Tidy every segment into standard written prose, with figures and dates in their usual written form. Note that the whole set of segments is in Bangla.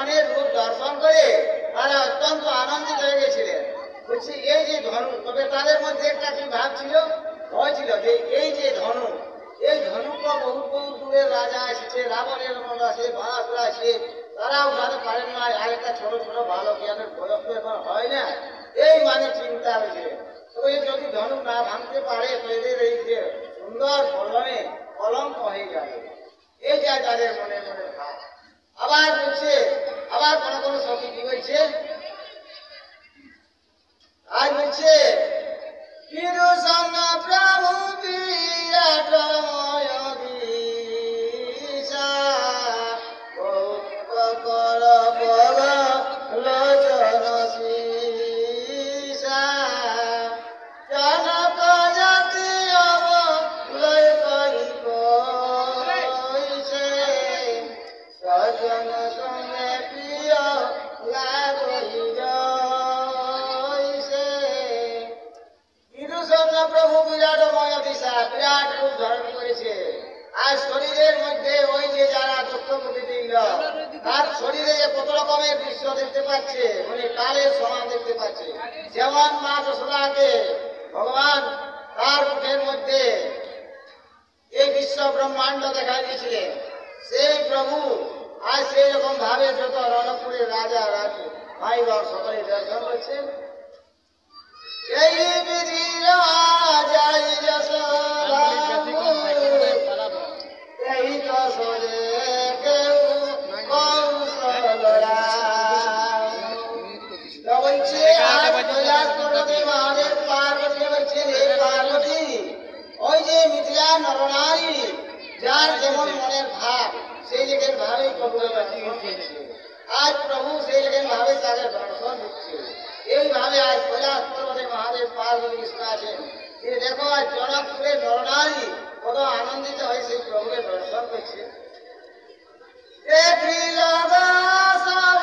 ভগবানের রূপ দর্শন করে তারা অত্যন্ত আনন্দিত হয়ে গেছিলেন। বলছি এই যে ধনু, তবে তাদের মধ্যে একটা কি ভাব ছিল, ভয় ছিল যে এই যে ধনু, এই ধনুটা বহু বহু দূরের রাজা এসেছে, রাবণের মতো আছে, বাঁশরা আছে, তারা উঠাতে পারেন না, আর একটা ছোট ছোট ভালো জ্ঞানের বয়স তো এখন হয় না, এই মানে চিন্তা হয়েছে। তবে যদি ধনু না ভাঙতে পারে তো এদের এই যে সুন্দর বলনে কলঙ্ক হয়ে যাবে, এই যা তাদের মনে মনে ভাব। আবার বলছে, আবার কোন কোন সখী কি বলছে, আর বলছে বিদূষণ প্রভু বিরাটময় দিশা কর বল লোচন সীসা জনক জাতি অবলয় করি কইছে সজন সঙ্গে প্রিয় লাগই জয়সে। বিদূষণ প্রভু বিরাটময় দিশা, বিরাট রূপ ধারণ করেছে। আর শরীরের মধ্যে ওই যে যারা দুঃখ প্রকৃতির লোক, তার শরীরে কত রকমের দৃশ্য দেখতে পাচ্ছে, মানে কালের সমান দেখতে পাচ্ছে। যেমন মা যশোদাকে ভগবান তার মুখের মধ্যে এই বিশ্ব ব্রহ্মাণ্ড দেখা দিয়েছিলেন, সেই প্রভু আজ সেই রকম ভাবে যত রণপুরের রাজা রাজু ভাই বাবা সকলে দর্শন করছেন। সেই বিধি রাজাই যশোদা এই যশোদে কেউ কৌশলরা বলছে। আর কৈলাস পর্বতে মহাদেব পার্বতী বলছেন, হে পার্বতী, ওই যে মিথিলা নরনারী যার যেমন মনের ভাব সেই জায়গায় ভাবেই প্রভু আজ প্রভু সেই জায়গায় ভাবে তাদের দর্শন দিচ্ছে। এইভাবে আজ কৈলাস পর্বতে মহাদেব পার্বতী কৃষ্ণ আছেন। দেখো আজ জনকপুরের নরনারী কত আনন্দিত হয়ে সেই প্রভুকে দর্শন করছে। দেখিল সব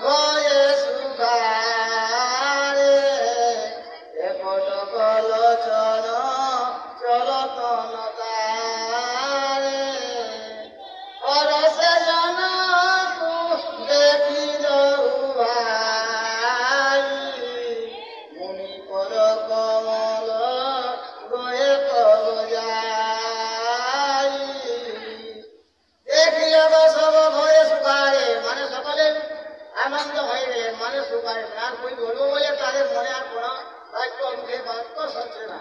ভয়ে সুখারে একট কলোচন চলতন তারে পরশে জনক দেখি ভাই মুনি পর কমল গয়ে কব যাই। দেখিল সব ভয়ে সুখারে, মানে সকলে আনন্দ হয়ে গেলেন, মানে সুখারে আর কই বলবো বলে তাদের মনে আর কোনো বাক্য মুখে বাক্য সচ্ছে না।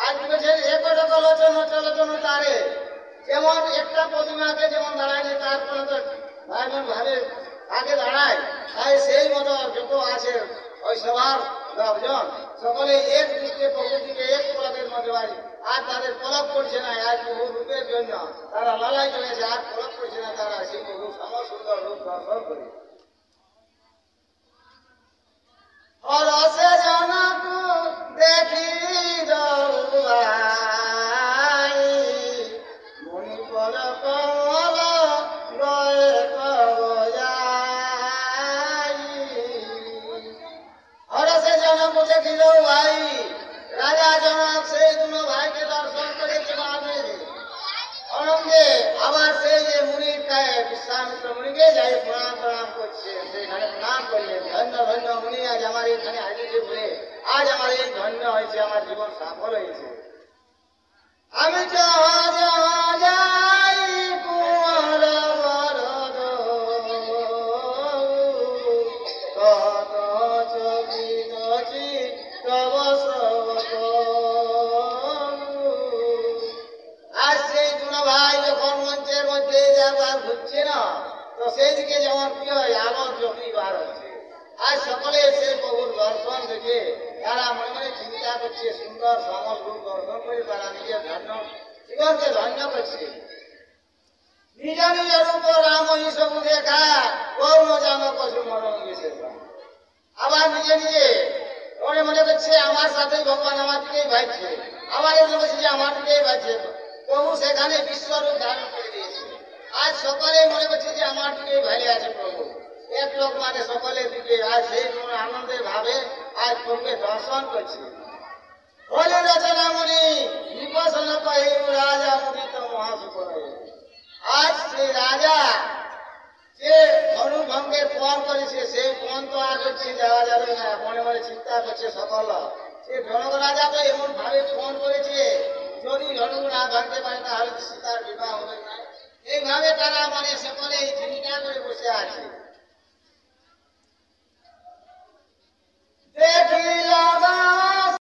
আজ বলছেন একট কলোচন চলতন তারে, যেমন একটা প্রতিমাকে যেমন দাঁড়ায় তার কোনো তো ভাই বোন ভাবে আগে দাঁড়ায়, তাই সেই মতো যত আছে ওই সবার লোকজন সকলে এক দৃষ্টি প্রকৃতিকে এক পলকের মধ্যে বাড়ি, আর তাদের পলক করছে না। আজ বহু রূপের জন্য তারা লড়াই চলেছে, আর পলক করছে না, তারা সেই বহু সমসুন্দর রূপ দর্শন করে। হরসে জনক দেখি যাই মুনি পল কমল গয়ে কব যাই। হরসে জনক দেখিল ভাই, রাজা জনক সেই দুনো ভাইকে দর্শন করেছে আনন্দে। আবার সেই যে মুনির কায়ে বিশ্বামিত্র মুনিকে যাই প্রণাম প্রণাম করছে, সেখানে প্রণাম করলেন, ধন্য ধন্য মুনি আজ আমার এখানে আসিছে বলে আজ আমার এই ধন্য হয়েছে, আমার জীবন সফল হয়েছে। আমি যাই কুমার বরদ কত চকিতছি তব সব। আজ সেই দুনো ভাই যখন মঞ্চের মধ্যে যাবার ঘুরছে না, তো সেই দিকে যেমন কি হয় আলোর চকি বার হচ্ছে। আজ সকলে সেই প্রভুর দর্শন দেখে তারা মনে মনে চিন্তা করছে, সুন্দর সমল রূপ দর্শন করে তারা নিজের ধন্য জীবনকে ধন্য করছে। নিজ নিজ রূপ রাম সবু দেখা কৌন জান পশু মরণ বিশেষ। আবার নিজে নিজে মনে মনে করছে আমার সাথেই ভগবান আমার দিকেই ভাইছে, আবার এসে বলছে যে আমার দিকেই ভাইছে। প্রভু সেখানে বিশ্বরূপ ধারণ করে দিয়েছে। আজ সকলে মনে করছে যে আমার দিকেই ভাইলে আছে প্রভু, এক লোক মানে সকলের দিকে। আজ সেই আনন্দের ভাবে আজ প্রভুকে দর্শন করছে। বলে রচনা মুনি বিপসন কহি রাজা মুদিত মহাসুখ। আজ সেই রাজা যে ধনুভঙ্গের জীবন তো আর করছে যাওয়া যাবে না, মনে মনে চিন্তা করছে সকল। সে জনক রাজা তো এমন ভাবে ফোন করেছে, যদি জনক না ভাঙতে পারে তাহলে সীতার বিবাহ হবে না। এইভাবে তারা মানে সকলে চিন্তা করে বসে আছে।